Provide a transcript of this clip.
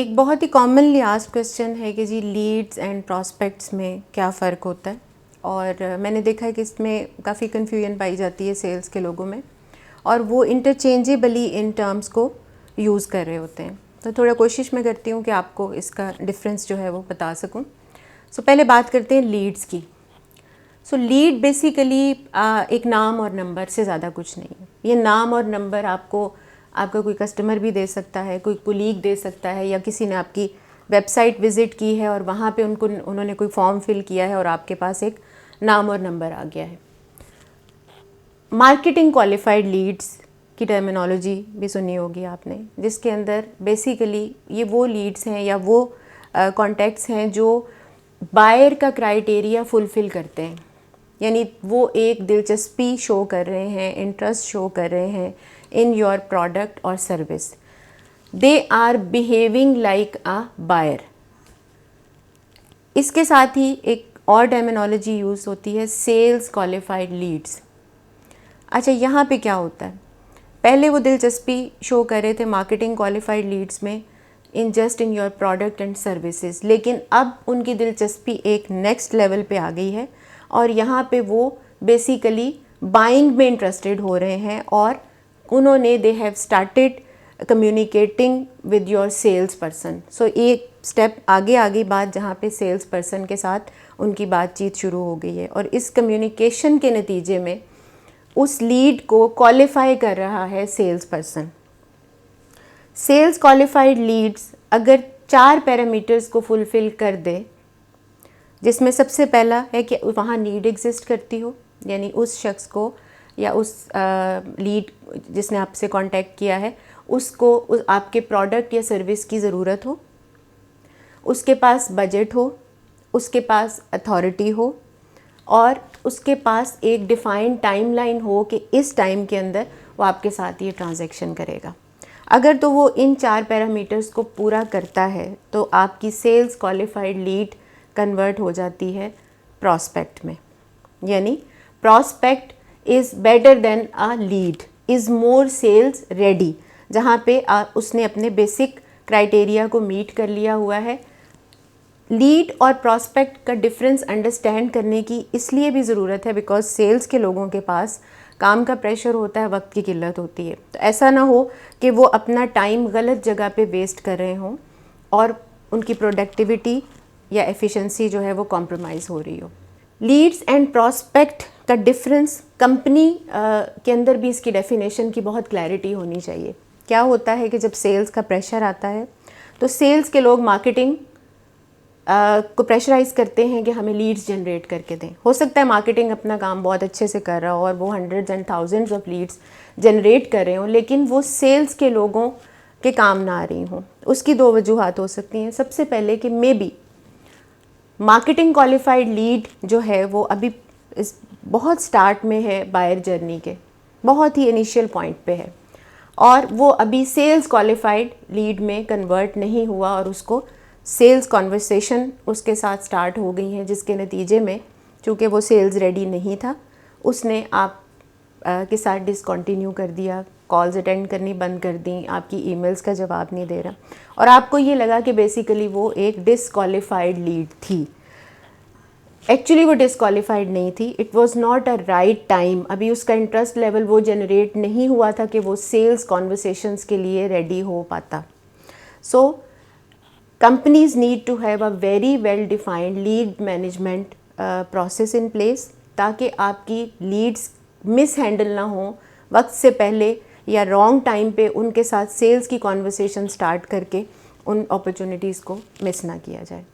एक बहुत ही commonly asked question है कि जी लीड्स एंड प्रॉस्पेक्ट्स में क्या फ़र्क होता है, और मैंने देखा है कि इसमें काफ़ी कन्फ्यूजन पाई जाती है सेल्स के लोगों में, और वो इंटरचेंजेबली इन टर्म्स को यूज़ कर रहे होते हैं। तो थोड़ा कोशिश मैं करती हूँ कि आपको इसका डिफरेंस जो है वो बता सकूँ। सो पहले बात करते हैं लीड्स की। सो लीड बेसिकली एक नाम और नंबर से ज़्यादा कुछ नहीं है। ये नाम और नंबर आपका कोई कस्टमर भी दे सकता है, कोई कोलीग दे सकता है, या किसी ने आपकी वेबसाइट विज़िट की है और वहाँ पे उन्होंने कोई फॉर्म फिल किया है और आपके पास एक नाम और नंबर आ गया है। मार्केटिंग क्वालिफाइड लीड्स की टर्मिनोलॉजी भी सुनी होगी आपने, जिसके अंदर बेसिकली ये वो लीड्स हैं या वो कॉन्टैक्ट्स हैं जो बायर का क्राइटेरिया फुलफ़िल करते हैं, यानी वो एक दिलचस्पी शो कर रहे हैं, इंटरेस्ट शो कर रहे हैं इन योर प्रोडक्ट और service. They are behaving like a buyer. इसके साथ ही एक और टर्मिनोलॉजी यूज़ होती है सेल्स क्वालिफाइड लीड्स। अच्छा, यहाँ पे क्या होता है? पहले वो दिलचस्पी शो कर रहे थे मार्केटिंग क्वालिफाइड लीड्स में इन योर प्रोडक्ट एंड सर्विसेज, लेकिन अब उनकी दिलचस्पी एक नेक्स्ट लेवल पे आ गई है और यहाँ पे वो बेसिकली बाइंग में इंटरेस्टेड हो रहे हैं, और उन्होंने they have started communicating with your sales person. So एक स्टेप आगे आ गई बात, जहाँ पे सेल्स पर्सन के साथ उनकी बातचीत शुरू हो गई है, और इस कम्युनिकेशन के नतीजे में उस लीड को क्वालिफाई कर रहा है sales person. Sales qualified leads अगर 4 पैरामीटर्स को फुलफ़िल कर दे, जिसमें सबसे पहला है कि वहाँ नीड एग्जिस्ट करती हो, यानी उस शख्स को या उस लीड जिसने आपसे कांटेक्ट किया है उसको आपके प्रोडक्ट या सर्विस की ज़रूरत हो, उसके पास बजट हो, उसके पास अथॉरिटी हो, और उसके पास एक डिफ़ाइंड टाइमलाइन हो कि इस टाइम के अंदर वो आपके साथ ये ट्रांजैक्शन करेगा। अगर तो वो इन 4 पैरामीटर्स को पूरा करता है तो आपकी सेल्स क्वालिफाइड लीड कन्वर्ट हो जाती है प्रॉस्पेक्ट में। यानी prospect is better than a lead, is more sales ready, जहाँ पे उसने अपने बेसिक क्राइटेरिया को मीट कर लिया हुआ है। लीड और प्रॉस्पेक्ट का डिफरेंस अंडरस्टैंड करने की इसलिए भी ज़रूरत है बिकॉज सेल्स के लोगों के पास काम का प्रेशर होता है, वक्त की किल्लत होती है। तो ऐसा ना हो कि वो अपना टाइम गलत जगह पे वेस्ट कर रहे हों और उनकी प्रोडक्टिविटी या एफिशिएंसी जो है वो कॉम्प्रोमाइज़ हो रही हो। लीड्स एंड प्रॉस्पेक्ट का डिफरेंस कंपनी के अंदर भी इसकी डेफिनेशन की बहुत क्लैरिटी होनी चाहिए। क्या होता है कि जब सेल्स का प्रेशर आता है तो सेल्स के लोग मार्केटिंग को प्रेशराइज़ करते हैं कि हमें लीड्स जनरेट करके दें। हो सकता है मार्केटिंग अपना काम बहुत अच्छे से कर रहा हो और वो hundreds and thousands of leads generate कर रहे हों, लेकिन वो सेल्स के लोगों के काम ना आ रही हों। उसकी 2 वजूहात हो सकती हैं। सबसे पहले कि may be marketing qualified lead जो है वो अभी इस बहुत स्टार्ट में है, बायर जर्नी के बहुत ही इनिशियल पॉइंट पे है, और वो अभी सेल्स क्वालिफाइड लीड में कन्वर्ट नहीं हुआ और उसको सेल्स कॉन्वर्सेशन उसके साथ स्टार्ट हो गई हैं, जिसके नतीजे में चूँकि वो सेल्स रेडी नहीं था, उसने आप के साथ डिसकंटिन्यू कर दिया, कॉल्स अटेंड करनी बंद कर दी, आपकी ईमेल्स का जवाब नहीं दे रहा, और आपको ये लगा कि बेसिकली वो एक डिसक्वालिफाइड लीड थी। एक्चुअली वो डिसक्वालिफाइड नहीं थी, it was not a right time. अभी उसका इंटरेस्ट लेवल वो जनरेट नहीं हुआ था कि वो सेल्स कॉन्वर्सेशंस के लिए रेडी हो पाता। सो companies need to have a very well defined lead management process in place, ताकि आपकी लीड्स मिस हैंडल ना हो वक्त से पहले या रॉन्ग टाइम पे उनके साथ सेल्स की कॉन्वर्सेशन स्टार्ट करके उन अपॉर्चुनिटीज़ को मिस ना किया जाए।